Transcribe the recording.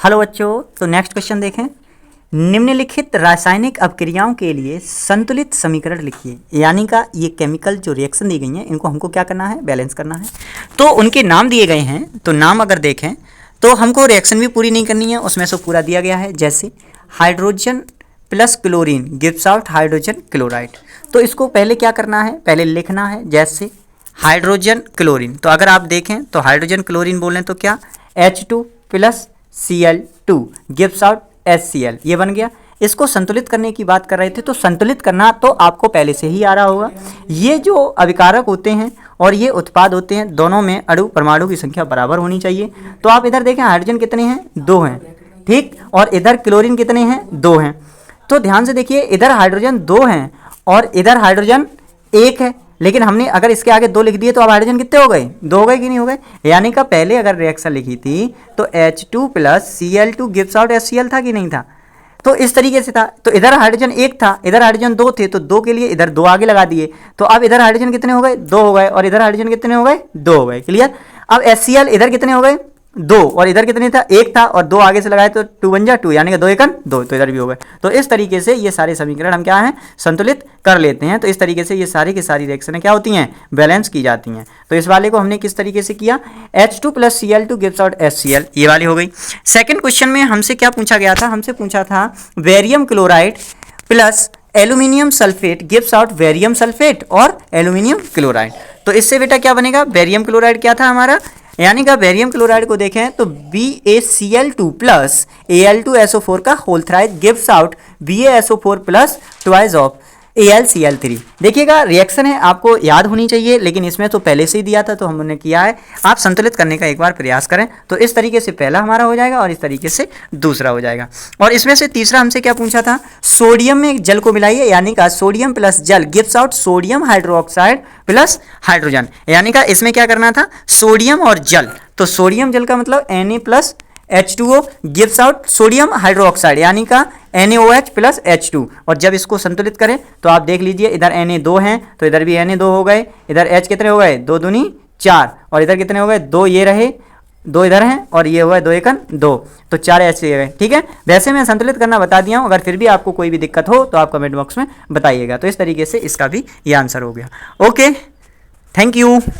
Hello बच्चों, तो next question देखें। निम्नलिखित रासायनिक अपक्रियाओं के लिए संतुलित समीकरण लिखिए। यानी का ये केमिकल जो रिएक्शन दी गई हैं इनको हमको क्या करना है, बैलेंस करना है। तो उनके नाम दिए गए हैं, तो नाम अगर देखें तो हमको रिएक्शन भी पूरी नहीं करनी है, उसमें से पूरा दिया गया है। जैसे hydrogen plus chlorine gives out hydrogen chloride. तो इसको पहले क्या करना है, पहले लिखना है। जैसे हाइड्रोजन क्लोरीन, तो अगर आप देखें तो हाइड्रोजन क्लोरीन बोलें तो क्या H2 plus Cl2 gives out HCl, ये बन गया। इसको संतुलित करने की बात कर रहे थे, तो संतुलित करना तो आपको पहले से ही आ रहा होगा। ये जो अभिकारक होते हैं और ये उत्पाद होते हैं, दोनों में अणु परमाणु की संख्या बराबर होनी चाहिए। तो आप इधर देखें हाइड्रोजन कितने हैं, 2 हैं, ठीक, और इधर क्लोरीन कितने हैं, 2 हैं। तो ध्यान से देखिए, इधर हाइड्रोजन 2 हैं और इधर हाइड्रोजन 1 है, लेकिन हमने अगर इसके आगे 2 लिख दिए तो अब हाइड्रोजन कितने हो गए, 2 हो गए कि नहीं हो गए। यानी का पहले अगर रिएक्शन लिखी थी तो H2 plus Cl2 gives out HCl था कि नहीं था। तो इस तरीके से था। तो इधर हाइड्रोजन 1 था, इधर हाइड्रोजन 2 थे, तो 2 के लिए इधर 2 आगे लगा दिए। तो अब इधर हाइड्रोजन कितने हो गए, 2 हो गए, और इधर हाइड्रोजन कितने हो गए, 2 हो गए। क्लियर। अब HCl इधर कितने हो गए, 2, और इधर कितने था, 1 था, और 2 आगे से लगाए तो 2 बन जा 2, यानी कि 2 एकन 2, तो इधर भी हो गए। तो इस तरीके से ये सारे समीकरण हम क्या हैं, संतुलित कर लेते हैं। तो इस तरीके से ये सारी की सारी रिएक्शनें क्या होती हैं, बैलेंस की जाती हैं। तो इस वाले को हमने किस तरीके से किया, H2 plus Cl2 gives out HCl, ये वाली हो गई। सेकेंड क्वेश्चन में हमसे क्या पूछा गया था, हमसे पूछा था barium chloride plus aluminium sulphate gives out barium sulphate और एल्यूमिनियम क्लोराइड। तो इससे बेटा क्या बनेगा, बेरियम क्लोराइड क्या था हमारा, यानी का बेरियम क्लोराइड को देखें तो BaCl2 प्लस Al2SO4 का whole thrice gives out BaSO4 plus twice of AlCl3। देखिएगा रिएक्शन है, आपको याद होनी चाहिए, लेकिन इसमें तो पहले से ही दिया था तो हमने किया है। आप संतुलित करने का एक बार प्रयास करें तो इस तरीके से पहला हमारा हो जाएगा और इस तरीके से दूसरा हो जाएगा। और इसमें से तीसरा हमसे क्या पूछा था, सोडियम में जल को मिलाइए, यानी का सोडियम प्लस जल gives out sodium hydroxide plus hydrogen. यानी का इसमें क्या करना था, सोडियम और जल, तो सोडियम जल का मतलब Na plus H2O gives out sodium hydroxide, यानी का NaOH प्लस H2। और जब इसको संतुलित करें तो आप देख लीजिए, इधर Na 2 हैं तो इधर भी Na 2 हो गए, इधर H कितने हो गए, 2 दूनी 4, और इधर कितने हो गए, 2 ये रहे, 2 इधर हैं, और ये हुआ 2 एकन 2, तो 4 H गए। ठीक है, वैसे मैं संतुलित करना बता दिया हूँ, अगर फिर भी आपको कोई भी दिक्कत हो तो आप कमेंट बॉक्स में बताइएगा। तो इस तरीके से इसका भी ये आंसर हो गया। Okay, thank you.